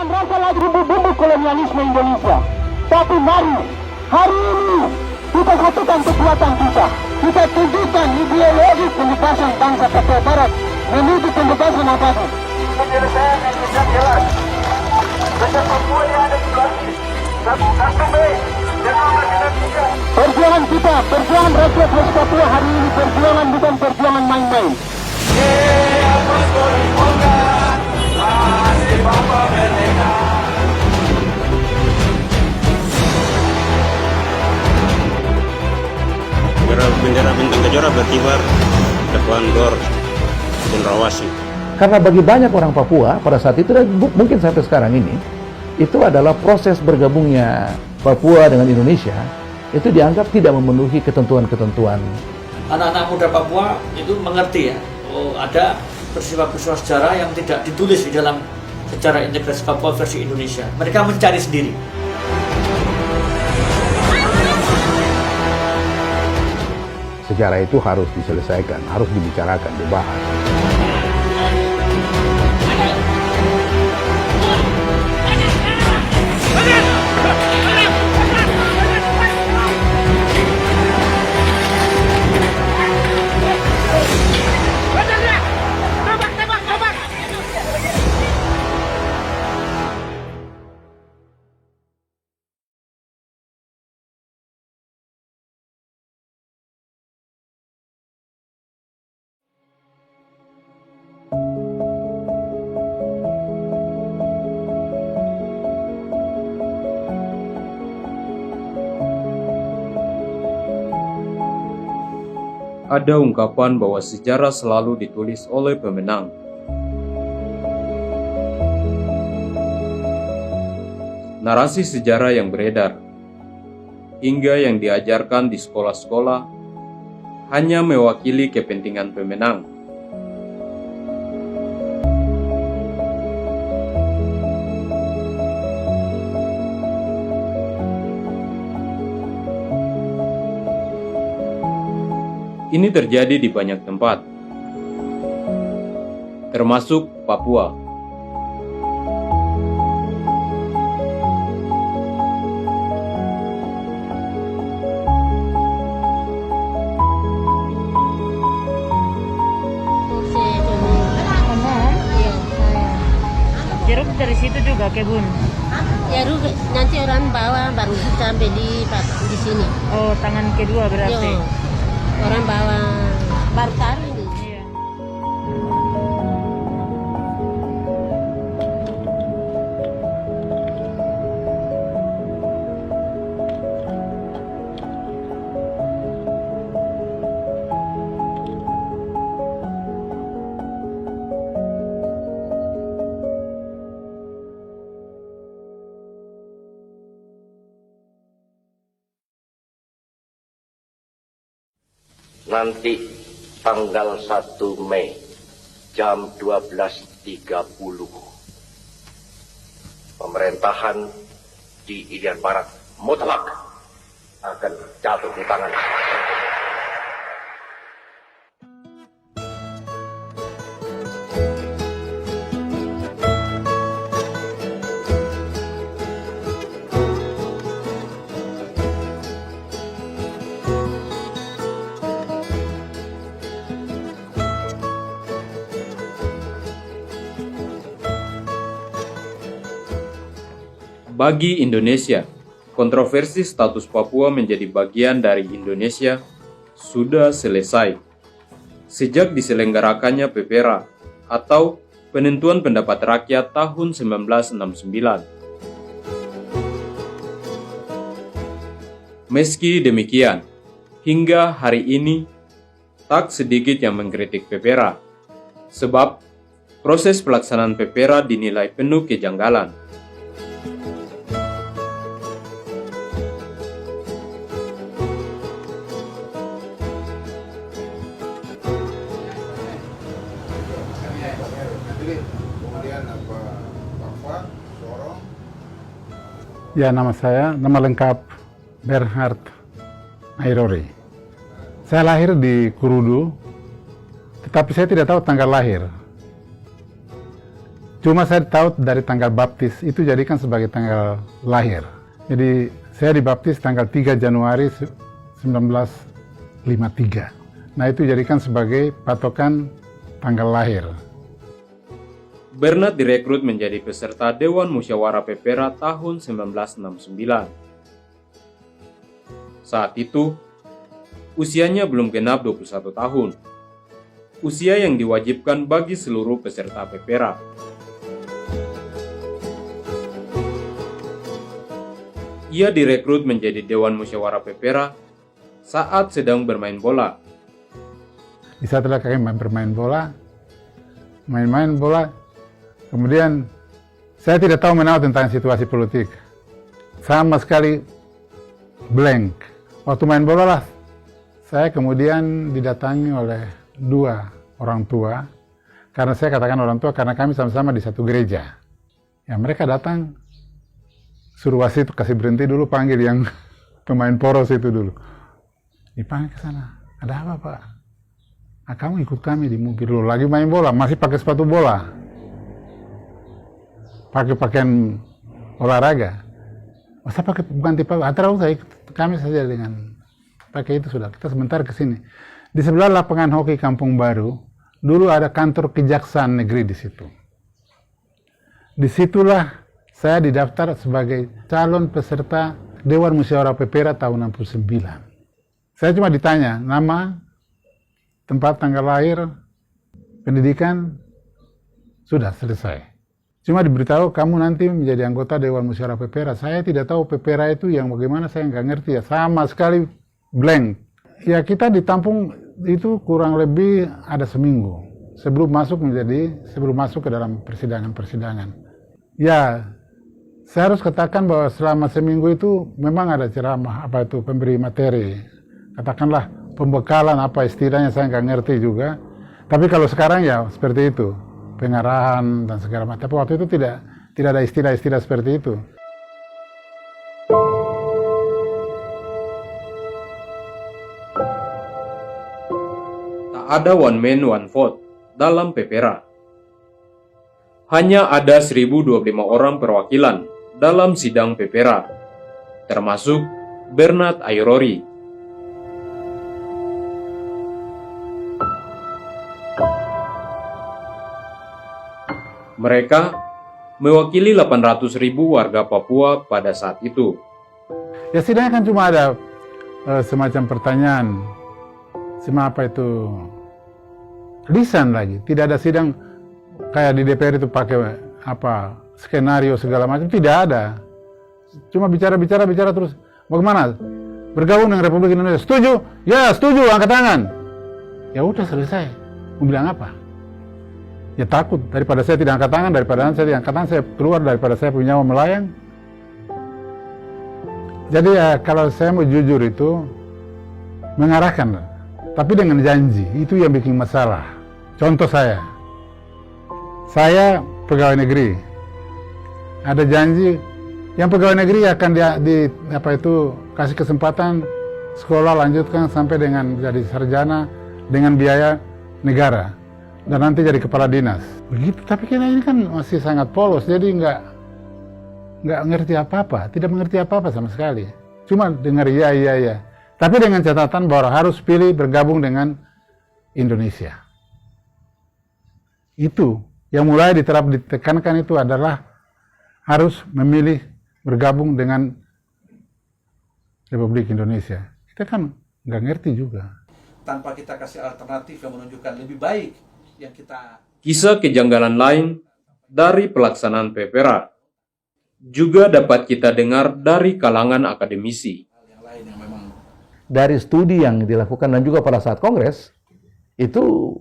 rasa lagi bumbu-bumbu kolonialisme Indonesia. Tapi mari, hari ini kita satukan kekuatan kita. Kita tunjukkan ideologi pembebasan bangsa Papua Barat menuju pembebasan abadi. Penyelesaian yang tidak jelas. Besar Papua yang ada di Bali. 1 Mei. Perjuangan kita, perjuangan rakyat West Papua hari ini, perjuangan bukan perjuangan main-main. Bendera bintang kejora berkibar depan gor Cendrawasih. Karena bagi banyak orang Papua pada saat itu dan mungkin sampai sekarang ini, itu adalah proses bergabungnya Papua dengan Indonesia itu dianggap tidak memenuhi ketentuan-ketentuan. Anak-anak muda Papua itu mengerti ya, ada peristiwa-peristiwa sejarah yang tidak ditulis di dalam sejarah integrasi Papua versi Indonesia. Mereka mencari sendiri. Sejarah itu harus diselesaikan, harus dibicarakan, dibahas. Ada ungkapan bahwa sejarah selalu ditulis oleh pemenang. Narasi sejarah yang beredar, hingga yang diajarkan di sekolah-sekolah, hanya mewakili kepentingan pemenang. Ini terjadi di banyak tempat, termasuk Papua. Jeruk dari situ juga kebun. Jeruk nanti orang bawa baru sampai di sini. Oh, tangan kedua berarti. Yo, orang bawa baru taruh ini. Iya. Nanti tanggal 1 Mei jam 12.30 pemerintahan di Irian Barat mutlak akan jatuh di tangan. Bagi Indonesia, kontroversi status Papua menjadi bagian dari Indonesia sudah selesai sejak diselenggarakannya PPRA atau Penentuan Pendapat Rakyat tahun 1969. Meski demikian, hingga hari ini tak sedikit yang mengkritik PPRA, sebab proses pelaksanaan PPRA dinilai penuh kejanggalan. Ya, nama lengkap Bernhard Airori. Saya lahir di Kurudu, tetapi saya tidak tahu tanggal lahir. Cuma saya tahu dari tanggal baptis itu jadikan sebagai tanggal lahir. Jadi saya dibaptis tanggal 3 Januari 1953. Nah itu jadikan sebagai patokan tanggal lahir. Bernard direkrut menjadi peserta Dewan Musyawarah Pepera tahun 1969. Saat itu, usianya belum genap 21 tahun. Usia yang diwajibkan bagi seluruh peserta Pepera. Ia direkrut menjadi Dewan Musyawarah Pepera saat sedang bermain bola. Di saat kami bermain bola, main bola, kemudian saya tidak tahu menau tentang situasi politik. Sama sekali blank. Waktu main bola lah, saya kemudian didatangi oleh 2 orang tua. Karena saya katakan orang tua karena kami sama-sama di satu gereja. Ya mereka datang, suruh wasit kasih berhenti dulu, panggil yang pemain poros itu dulu. Dipanggil ke sana, ada apa Pak? Nah, kamu ikut kami di mobil dulu, lagi main bola, masih pakai sepatu bola. Pakai pakaian olahraga. Masa pakai ganti pakaian? Antara saya ikut kami saja dengan pakai itu sudah. Kita sebentar ke sini. Di sebelah lapangan hoki Kampung Baru, dulu ada kantor Kejaksaan Negeri di situ. Disitulah saya didaftar sebagai calon peserta Dewan Musyawarah Pepera tahun 69. Saya cuma ditanya nama, tempat tanggal lahir, pendidikan, sudah selesai. Cuma diberitahu kamu nanti menjadi anggota Dewan Musyawarah Pepera. Saya tidak tahu Pepera itu yang bagaimana, saya nggak ngerti ya, sama sekali blank. Ya kita ditampung itu kurang lebih ada seminggu sebelum masuk ke dalam persidangan. Ya, saya harus katakan bahwa selama seminggu itu memang ada ceramah, pemberi materi. Katakanlah pembekalan apa istilahnya saya nggak ngerti juga. Tapi kalau sekarang ya seperti itu, pengarahan dan segala macam. Tapi waktu itu tidak ada istilah-istilah seperti itu. Tak ada one man one vote dalam Pepera. Hanya ada 1025 orang perwakilan dalam sidang Pepera, termasuk Bernard Airori. Mereka mewakili 800.000 warga Papua pada saat itu. Ya sidangnya kan cuma ada semacam pertanyaan, lisan lagi. Tidak ada sidang kayak di DPR itu pakai skenario segala macam, tidak ada. Cuma bicara terus. Bagaimana? Bergabung dengan Republik Indonesia? Setuju? Ya setuju, angkat tangan. Ya udah selesai. Mau bilang apa? Ya takut, daripada saya tidak angkat tangan, saya keluar daripada saya punya nyawa melayang. Jadi ya kalau saya mau jujur itu mengarahkan, tapi dengan janji, itu yang bikin masalah. Contoh saya pegawai negeri, ada janji yang pegawai negeri akan kasih kesempatan sekolah lanjutkan sampai dengan jadi sarjana dengan biaya negara. Dan nanti jadi kepala dinas. Begitu, tapi kita ini kan masih sangat polos, jadi nggak ngerti apa-apa, tidak mengerti apa-apa sama sekali. Cuma dengar iya. Tapi dengan catatan bahwa harus pilih bergabung dengan Indonesia. Itu yang mulai ditekankan itu adalah harus memilih bergabung dengan Republik Indonesia. Kita kan nggak ngerti juga. Tanpa kita kasih alternatif yang menunjukkan lebih baik. Kisah kejanggalan lain dari pelaksanaan Pepera juga dapat kita dengar dari kalangan akademisi. Dari studi yang dilakukan dan juga pada saat kongres itu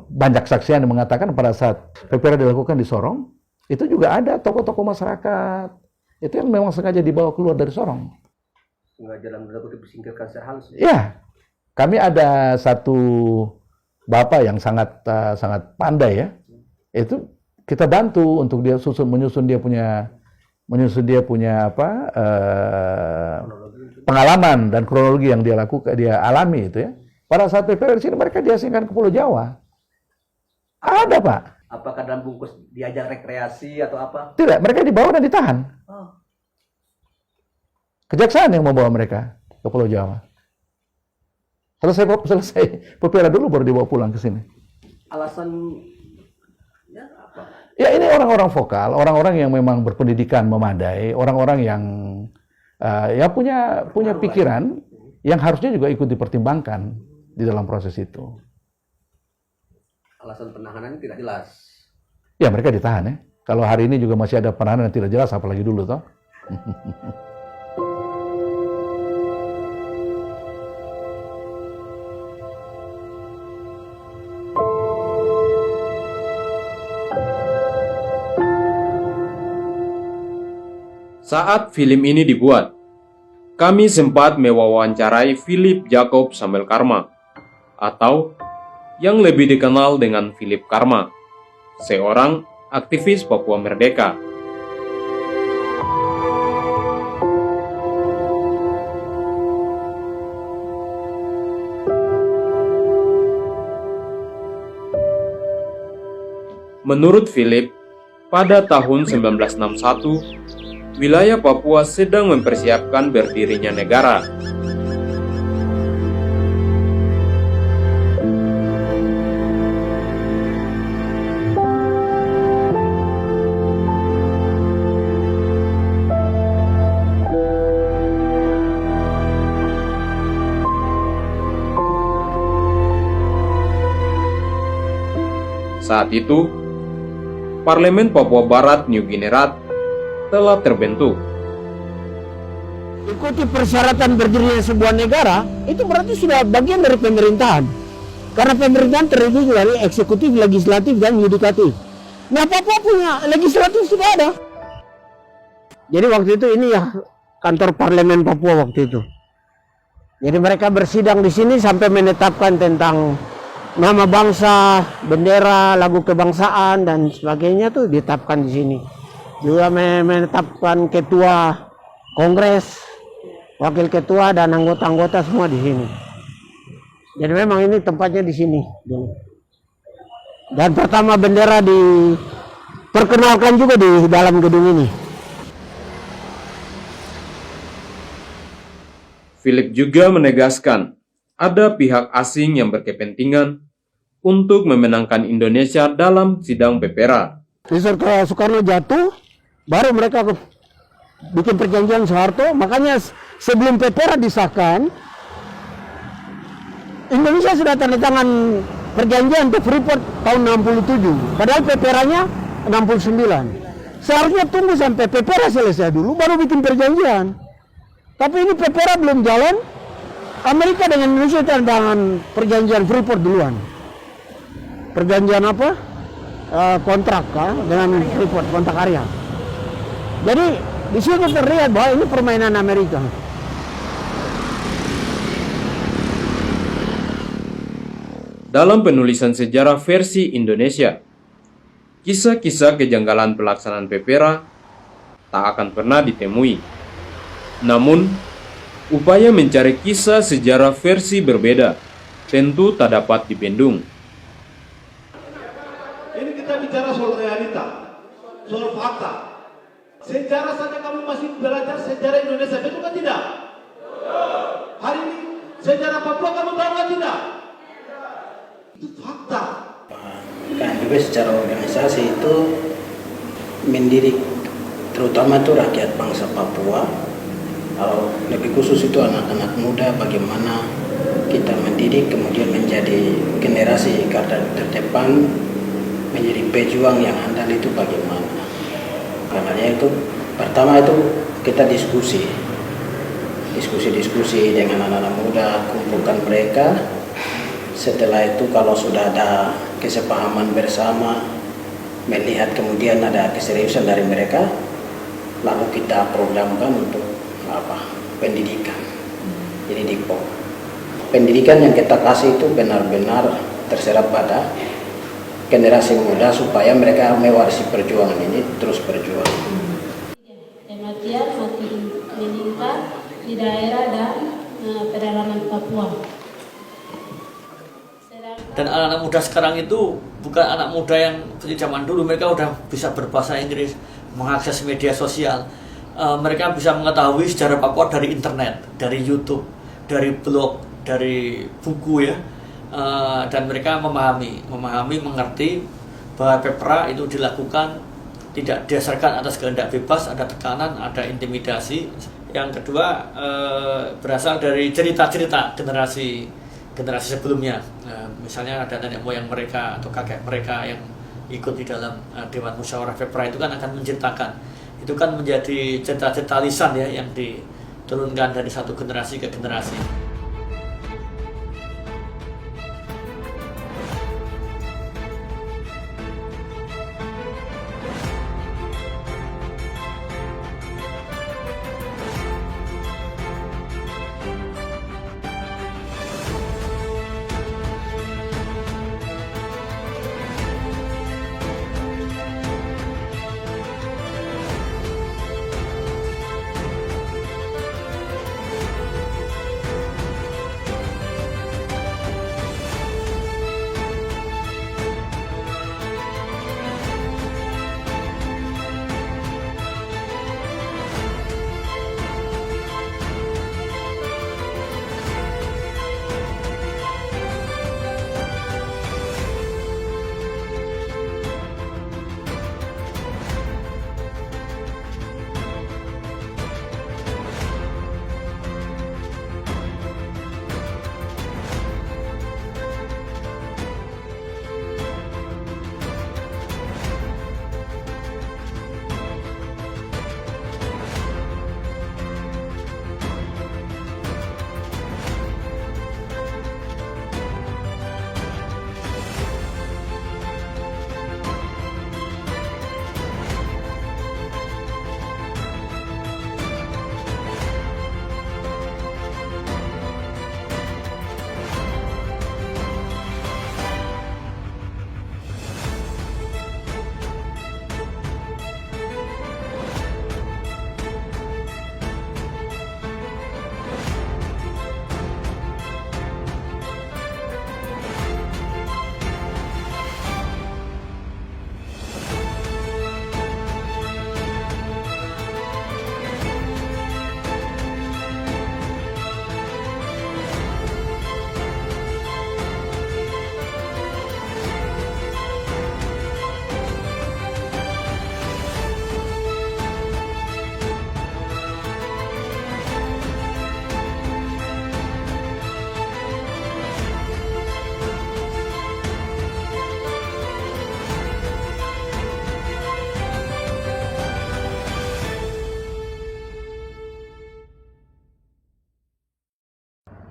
banyak saksian yang mengatakan pada saat Pepera dilakukan di Sorong itu juga ada tokoh-tokoh masyarakat itu yang memang sengaja dibawa keluar dari Sorong. Sengaja dalam tanda kutip disingkirkan sehalus. Ya. Kami ada satu bapak yang sangat pandai ya, itu kita bantu untuk dia menyusun dia punya pengalaman dan kronologi yang dia alami itu ya. Pada saat PPR di sini mereka diasingkan ke Pulau Jawa. Ada, Pak. Apakah dalam bungkus diajak rekreasi atau apa? Tidak, mereka dibawa dan ditahan. Oh. Kejaksaan yang membawa mereka ke Pulau Jawa. Selesai Pepera dulu baru dibawa pulang ke sini. Alasannya apa? Ya ini orang-orang vokal, orang-orang yang memang berpendidikan memadai, orang-orang yang ya punya pikiran yang harusnya juga ikut dipertimbangkan di dalam proses itu. Alasan penahanan tidak jelas. Ya mereka ditahan ya. Kalau hari ini juga masih ada penahanan yang tidak jelas, apalagi dulu toh. Saat film ini dibuat, kami sempat mewawancarai Philip Jacob Samuel Karma, atau yang lebih dikenal dengan Philip Karma, seorang aktivis Papua Merdeka. Menurut Philip, pada tahun 1961, wilayah Papua sedang mempersiapkan berdirinya negara. Saat itu, Parlemen Papua Barat New Guinea telah terbentuk. Ikuti persyaratan berdirinya sebuah negara, itu berarti sudah bagian dari pemerintahan. Karena pemerintahan terdiri dari eksekutif, legislatif, dan yudikatif. Nah, Papua punya legislatif sudah ada. Jadi waktu itu ini ya kantor parlemen Papua waktu itu. Jadi mereka bersidang di sini sampai menetapkan tentang nama bangsa, bendera, lagu kebangsaan, dan sebagainya tuh ditetapkan di sini. Juga menetapkan ketua kongres, wakil ketua, dan anggota-anggota semua di sini. Jadi memang ini tempatnya di sini dulu. Dan pertama bendera diperkenalkan juga di dalam gedung ini. Philip juga menegaskan ada pihak asing yang berkepentingan untuk memenangkan Indonesia dalam sidang Pepera. Ketika Soekarno jatuh, baru mereka bikin perjanjian Soeharto. Makanya sebelum Pepera disahkan, Indonesia sudah tanda tangan perjanjian untuk Freeport tahun 67. Padahal Peperanya 69. Seharusnya tunggu sampai Pepera selesai dulu, baru bikin perjanjian. Tapi ini Pepera belum jalan, Amerika dengan Indonesia tanda tangan perjanjian Freeport duluan. Perjanjian apa? Kontrak dengan Freeport, kontrak karya. Jadi di situ terlihat bahwa ini permainan Amerika. Dalam penulisan sejarah versi Indonesia, kisah-kisah kejanggalan pelaksanaan Pepera tak akan pernah ditemui. Namun, upaya mencari kisah sejarah versi berbeda tentu tak dapat dibendung. Ini kita bicara soal realita, soal fakta. Sejarah saja kamu masih belajar sejarah Indonesia, betul kan tidak? Hari ini sejarah Papua kamu tahu kan tidak? Itu fakta. Kan juga secara organisasi itu mendidik terutama itu rakyat bangsa Papua, atau lebih khusus itu anak-anak muda, bagaimana kita mendidik kemudian menjadi generasi garda terdepan, menjadi pejuang yang handal itu bagaimana. Karena itu pertama itu kita diskusi dengan anak-anak muda, kumpulkan mereka. Setelah itu kalau sudah ada kesepahaman bersama, melihat kemudian ada keseriusan dari mereka, lalu kita programkan untuk pendidikan. Jadi di pendidikan yang kita kasih itu benar-benar terserap pada generasi muda supaya mereka mewarisi perjuangan ini terus berjuang. Kematian makin meningkat di daerah dan pedalaman Papua. Sedangkan Dan anak-anak muda sekarang itu bukan anak muda yang seperti zaman dulu, mereka udah bisa berbahasa Inggris, mengakses media sosial. Mereka bisa mengetahui sejarah Papua dari internet, dari YouTube, dari blog, dari buku ya. Dan mereka memahami, mengerti bahwa PEPRA itu dilakukan tidak didasarkan atas kehendak bebas, ada tekanan, ada intimidasi. Yang kedua berasal dari cerita-cerita generasi sebelumnya. Misalnya ada nenek moyang mereka atau kakek mereka yang ikut di dalam Dewan Musyawarah PEPRA itu kan akan menceritakan. Itu kan menjadi cerita-cerita lisan ya yang diturunkan dari satu generasi ke generasi.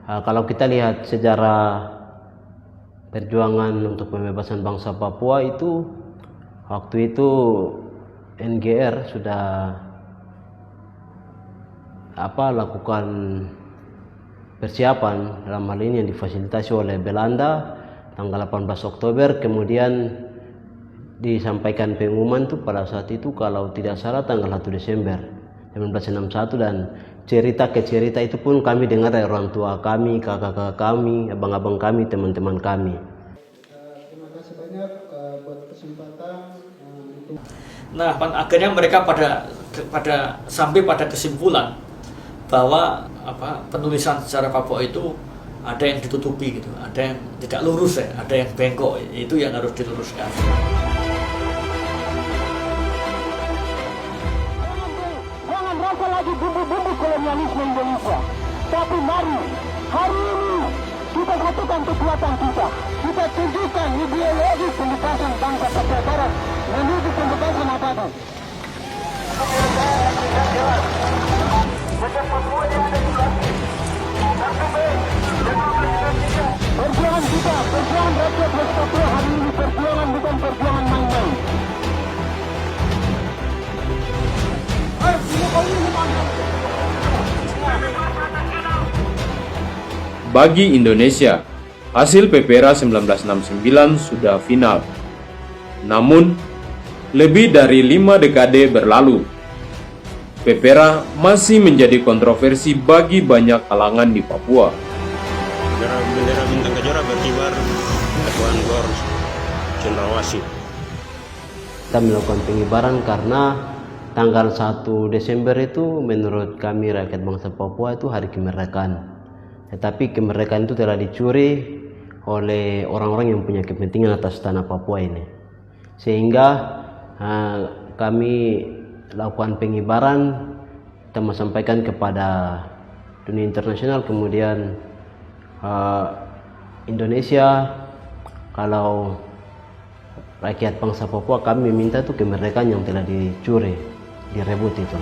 Kalau kita lihat sejarah perjuangan untuk pembebasan bangsa Papua itu, waktu itu NGR sudah lakukan persiapan, dalam hal ini yang difasilitasi oleh Belanda tanggal 18 Oktober, kemudian disampaikan pengumuman tuh pada saat itu kalau tidak salah tanggal 1 Desember 1961, dan cerita ke cerita itu pun kami dengar dari orang tua kami, kakak-kakak kami, abang-abang kami, teman-teman kami. Terima kasih banyak buat kesempatan. Nah, akhirnya mereka sampai pada kesimpulan bahwa penulisan sejarah Papua itu ada yang ditutupi gitu, ada yang tidak lurus ya, ada yang bengkok, itu yang harus diluruskan. Lagi bumbu-bumbu kolonialisme Indonesia. Tapi mari hari ini kita satukan kekuatan kita. Kita tunjukkan ideologi pembebasan bangsa Papua Barat menuju pembebasan abadi. Perjuangan kita, perjuangan rakyat West Papua hari ini, perjuangan bukan perjuangan main-main. Bagi Indonesia, hasil PEPRA 1969 sudah final. Namun, lebih dari 5 dekade berlalu, PEPRA masih menjadi kontroversi bagi banyak kalangan di Papua. Bendera bintang kejora berkibar, cendrawasih. Kita melakukan pengibaran karena tanggal 1 Desember itu menurut kami rakyat bangsa Papua itu hari kemerdekaan. Tetapi kemerdekaan itu telah dicuri oleh orang-orang yang punya kepentingan atas tanah Papua ini. Sehingga kami lakukan pengibaran, kita mau sampaikan kepada dunia internasional, kemudian Indonesia, kalau rakyat bangsa Papua kami minta itu kemerdekaan yang telah dicuri, direbut itu.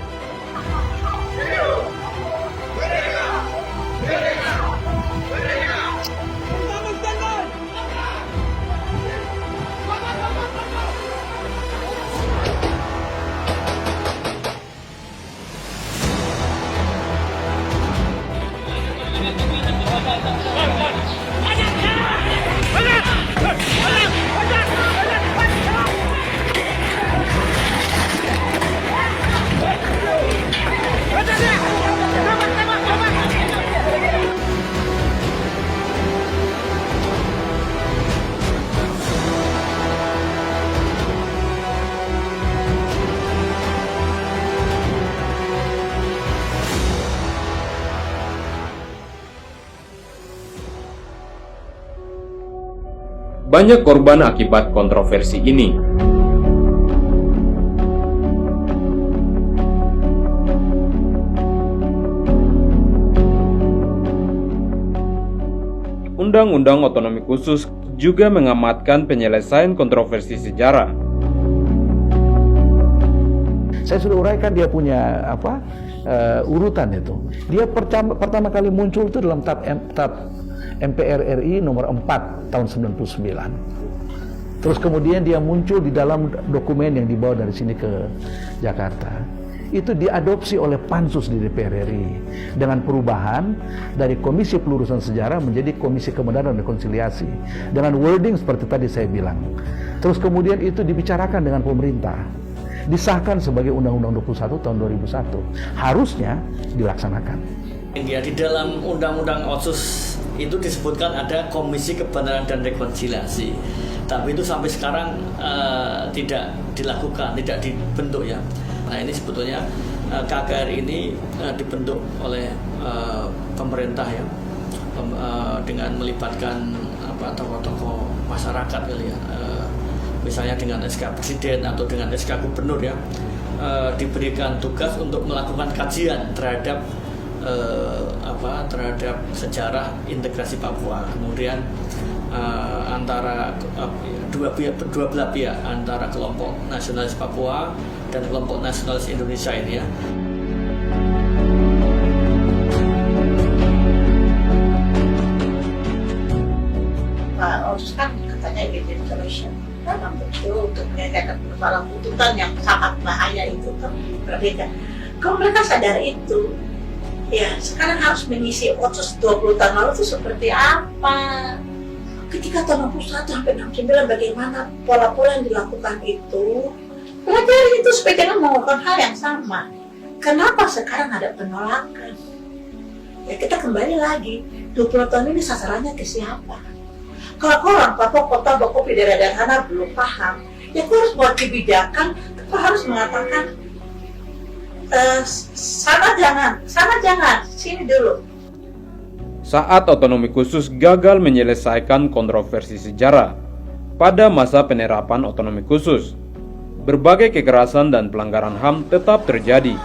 Banyak korban akibat kontroversi ini. Undang-Undang Otonomi Khusus juga mengamatkan penyelesaian kontroversi sejarah. Saya sudah uraikan dia punya urutan itu. Dia pertama kali muncul itu dalam TAP MPR RI nomor 4 tahun 99. Terus kemudian dia muncul di dalam dokumen yang dibawa dari sini ke Jakarta. Itu diadopsi oleh Pansus di DPR RI dengan perubahan dari Komisi Pelurusan Sejarah menjadi Komisi Kebenaran dan Rekonsiliasi dengan wording seperti tadi saya bilang. Terus kemudian itu dibicarakan dengan pemerintah, disahkan sebagai Undang-Undang 21 tahun 2001. Harusnya dilaksanakan. Ya, di dalam Undang-Undang Otsus itu disebutkan ada Komisi Kebenaran dan Rekonsiliasi, tapi itu sampai sekarang tidak dilakukan, tidak dibentuk ya. Nah ini sebetulnya KKR ini dibentuk oleh pemerintah ya, dengan melibatkan tokoh-tokoh masyarakat kali ya, misalnya dengan SK Presiden atau dengan SK Gubernur ya, diberikan tugas untuk melakukan kajian terhadap terhadap sejarah integrasi Papua. Kemudian antara dua belah pihak, antara kelompok nasionalis Papua dan kelompok nasionalis Indonesia ini ya. Pak Otsus kan katanya gitu terus dalam betul untuk menyelesaikan persoalan tuntutan yang sangat bahaya itu kan berbeda. Kalau mereka sadar itu, ya sekarang harus mengisi Otsus 20 tahun lalu itu seperti apa? Ketika tahun 61 sampai 69 bagaimana pola-pola yang dilakukan itu, pelajari itu supaya jangan melakukan hal yang sama. Kenapa sekarang ada penolakan? Ya kita kembali lagi, 20 tahun ini sasarannya ke siapa? Kalau orang Papua kota Bakopi daerah sana belum paham, ya kau harus buat kebijakan, kau harus mengatakan sana jangan, sini dulu. Saat otonomi khusus gagal menyelesaikan kontroversi sejarah pada masa penerapan otonomi khusus, berbagai kekerasan dan pelanggaran HAM tetap terjadi.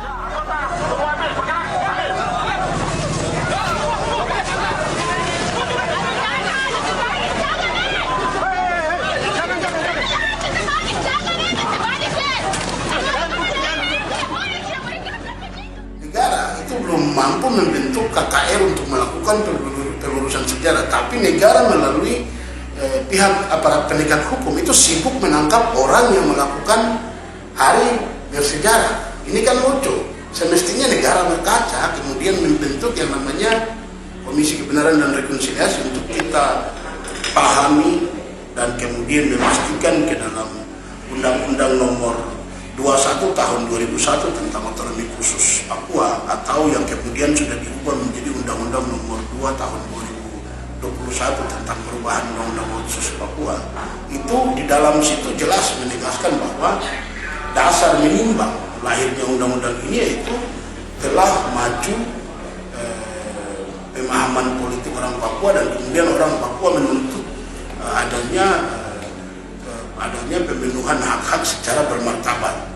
Mampu membentuk KKR untuk melakukan pelurusan sejarah, tapi negara melalui pihak aparat penegak hukum itu sibuk menangkap orang yang melakukan hari bersejarah. Ini kan lucu. Semestinya negara berkaca kemudian membentuk yang namanya Komisi Kebenaran dan Rekonsiliasi untuk kita pahami dan kemudian memastikan ke dalam Undang-Undang Nomor 21 tahun 2001 tentang otonomi khusus Papua, atau yang kemudian sudah diubah menjadi Undang-Undang Nomor 2 tahun 21 tentang perubahan Undang-Undang Otsus Papua, itu di dalam situ jelas menegaskan bahwa dasar menimbang lahirnya undang-undang ini yaitu telah maju pemahaman politik orang Papua, dan kemudian orang Papua menuntut adanya pemenuhan hak-hak secara bermartabat.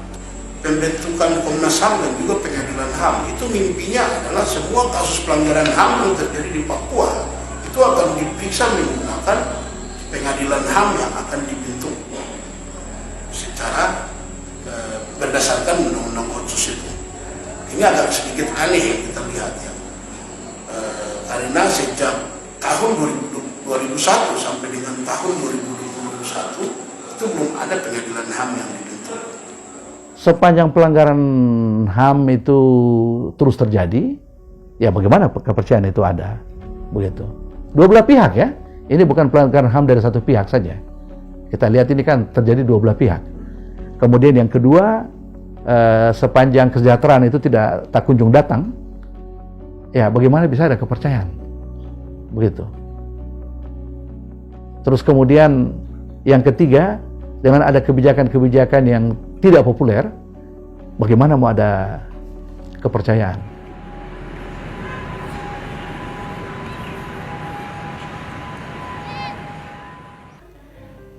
Pembentukan Komnas HAM dan juga Pengadilan HAM itu mimpinya adalah semua kasus pelanggaran HAM yang terjadi di Papua itu akan diperiksa menggunakan Pengadilan HAM yang akan dibentuk secara berdasarkan Undang-Undang Otsus itu. Ini agak sedikit aneh yang kita lihat ya, karena sejak tahun 2001 sampai dengan tahun 2021 itu belum ada Pengadilan HAM yang dibentuk. Sepanjang pelanggaran HAM itu terus terjadi, ya bagaimana kepercayaan itu ada, begitu. Dua belah pihak ya, ini bukan pelanggaran HAM dari satu pihak saja. Kita lihat ini kan terjadi dua belah pihak. Kemudian yang kedua, sepanjang kesejahteraan itu tak kunjung datang, ya bagaimana bisa ada kepercayaan, begitu. Terus kemudian yang ketiga, dengan ada kebijakan-kebijakan yang tidak populer, bagaimana mau ada kepercayaan?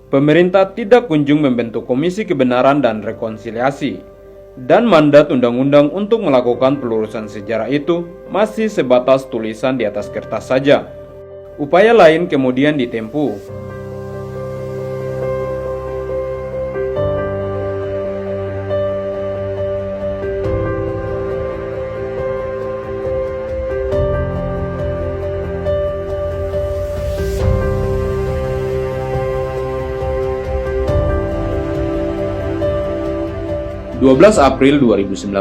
Pemerintah tidak kunjung membentuk Komisi Kebenaran dan Rekonsiliasi, dan mandat undang-undang untuk melakukan pelurusan sejarah itu masih sebatas tulisan di atas kertas saja. Upaya lain kemudian ditempuh. 12 April 2019,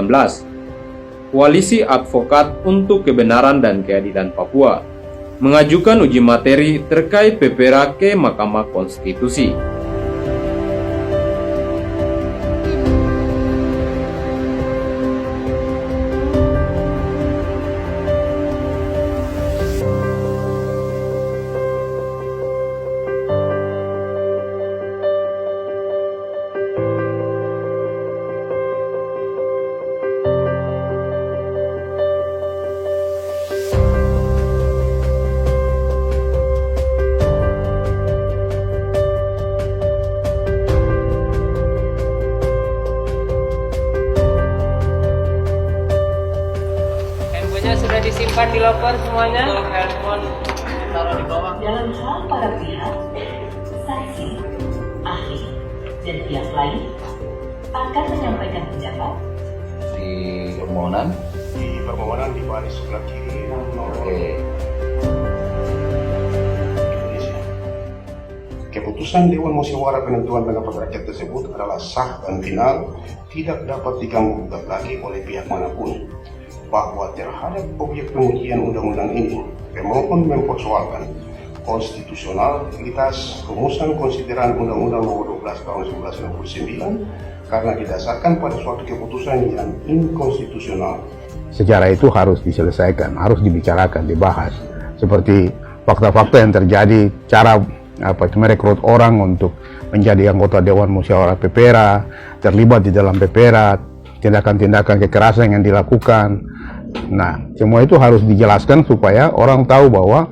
Koalisi Advokat untuk Kebenaran dan Keadilan Papua mengajukan uji materi terkait PPRA ke Mahkamah Konstitusi. Sudah disimpan di loker semuanya. Untuk handphone taruh di bawah. Dalam hal para pihak, saksi, ahli, dan pihak lain akan menyampaikan pendapat di permohonan. Di permohonan di baris sebelah kiri nomor Indonesia. Keputusan Dewan Musyawarah Penentuan Pendapat Rakyat tersebut adalah sah dan final, tidak dapat diganggu gugat lagi oleh pihak manapun. Bahwa terhadap objek pengujian undang-undang ini, pemohon mempersoalkan konstitusionalitas rumusan konsideran Undang-Undang Nomor 12 Tahun 1999 karena didasarkan pada suatu keputusan yang inkonstitusional. Sejarah itu harus diselesaikan, harus dibicarakan, dibahas. Seperti fakta-fakta yang terjadi, cara merekrut orang untuk menjadi anggota Dewan Musyawarah PPRA, terlibat di dalam PPRA, tindakan-tindakan kekerasan yang dilakukan. Nah, semua itu harus dijelaskan supaya orang tahu bahwa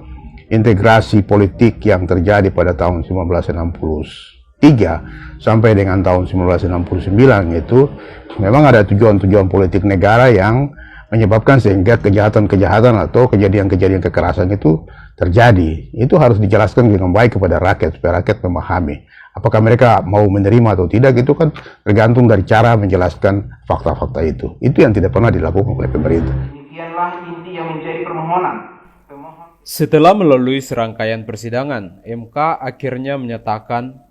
integrasi politik yang terjadi pada tahun 1963 sampai dengan tahun 1969 itu memang ada tujuan-tujuan politik negara yang menyebabkan sehingga kejahatan-kejahatan atau kejadian-kejadian kekerasan itu terjadi. Itu harus dijelaskan dengan baik kepada rakyat supaya rakyat memahami. Apakah mereka mau menerima atau tidak, itu kan tergantung dari cara menjelaskan fakta-fakta itu. Itu yang tidak pernah dilakukan oleh pemerintah. Demikianlah inti yang menjadi permohonan. Setelah melalui serangkaian persidangan, MK akhirnya menyatakan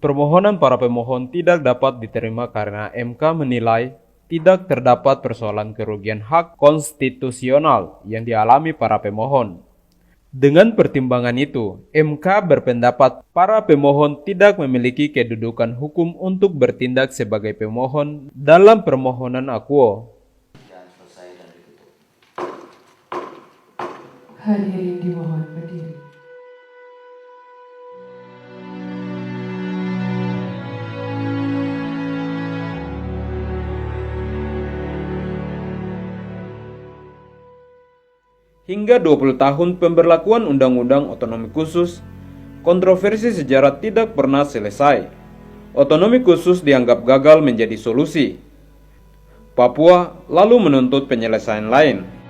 permohonan para pemohon tidak dapat diterima karena MK menilai tidak terdapat persoalan kerugian hak konstitusional yang dialami para pemohon. Dengan pertimbangan itu, MK berpendapat para pemohon tidak memiliki kedudukan hukum untuk bertindak sebagai pemohon dalam permohonan akuo. Hadirin dimohon berdiri. Hingga 20 tahun pemberlakuan Undang-Undang Otonomi Khusus, kontroversi sejarah tidak pernah selesai. Otonomi khusus dianggap gagal menjadi solusi. Papua lalu menuntut penyelesaian lain.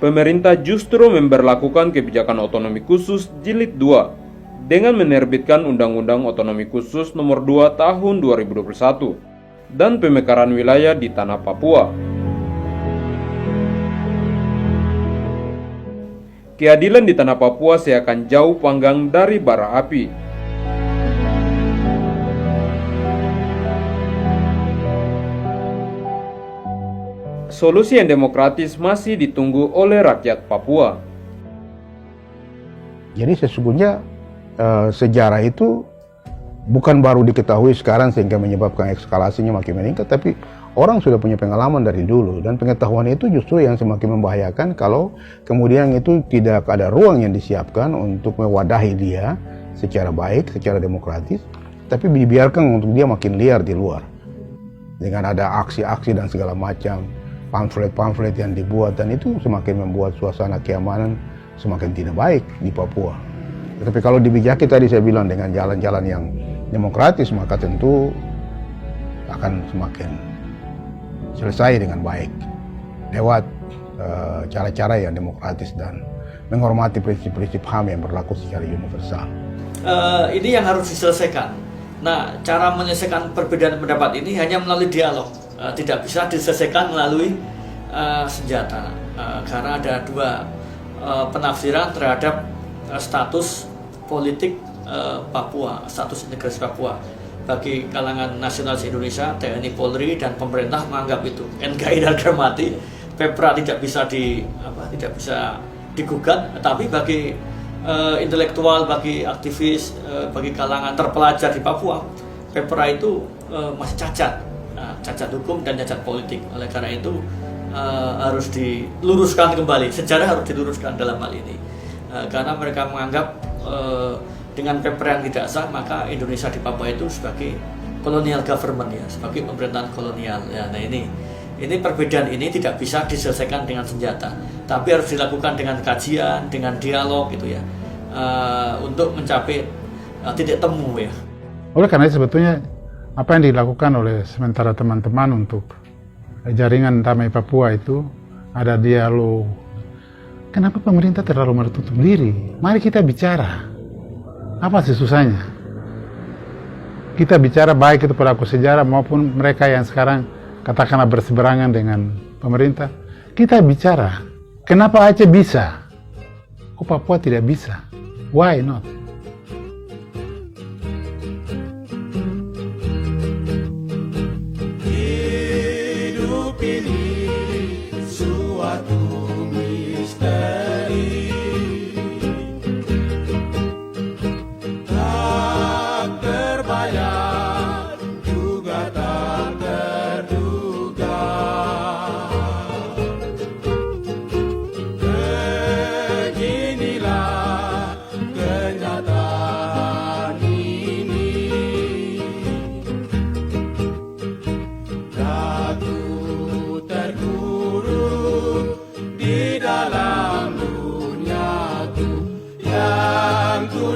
Pemerintah justru memberlakukan kebijakan otonomi khusus jilid 2 dengan menerbitkan Undang-Undang Otonomi Khusus Nomor 2 Tahun 2021 dan pemekaran wilayah di tanah Papua. Keadilan di tanah Papua seakan jauh panggang dari bara api. Solusi yang demokratis masih ditunggu oleh rakyat Papua. Jadi sesungguhnya sejarah itu bukan baru diketahui sekarang sehingga menyebabkan eskalasinya makin meningkat, tapi orang sudah punya pengalaman dari dulu, dan pengetahuan itu justru yang semakin membahayakan kalau kemudian itu tidak ada ruang yang disiapkan untuk mewadahi dia secara baik, secara demokratis, tapi dibiarkan untuk dia makin liar di luar dengan ada aksi-aksi dan segala macam, pamflet-pamflet yang dibuat, dan itu semakin membuat suasana keamanan semakin tidak baik di Papua. Tapi kalau dibijaki tadi saya bilang dengan jalan-jalan yang demokratis, maka tentu akan semakin selesai dengan baik lewat cara-cara yang demokratis dan menghormati prinsip-prinsip HAM yang berlaku secara universal. Ini yang harus diselesaikan. Nah, cara menyelesaikan perbedaan pendapat ini hanya melalui dialog. Tidak bisa diselesaikan melalui senjata, karena ada dua penafsiran terhadap status politik Papua, status integrasi Papua. Bagi kalangan nasionalis Indonesia, TNI, Polri, dan pemerintah menganggap itu NKRI harga mati, Pepra tidak bisa digugat. Tapi bagi intelektual, bagi aktivis, bagi kalangan terpelajar di Papua, Pepra itu masih cacat hukum dan cacat politik. Oleh karena itu harus diluruskan kembali, sejarah harus diluruskan dalam hal ini, karena mereka menganggap dengan Pepra yang tidak sah, maka Indonesia di Papua itu sebagai colonial government, ya, sebagai pemerintahan kolonial, ya. Nah, ini perbedaan ini tidak bisa diselesaikan dengan senjata, tapi harus dilakukan dengan kajian, dengan dialog gitu ya, untuk mencapai titik temu, ya. Oleh karena itu sebetulnya apa yang dilakukan oleh sementara teman-teman untuk jaringan damai Papua itu ada dialog. Kenapa pemerintah terlalu menutup diri? Mari kita bicara. Apa sih susahnya? Kita bicara baik itu pelaku sejarah maupun mereka yang sekarang katakanlah berseberangan dengan pemerintah. Kita bicara. Kenapa Aceh bisa? Kok Papua tidak bisa? Why not? Dalam duniaku yang ku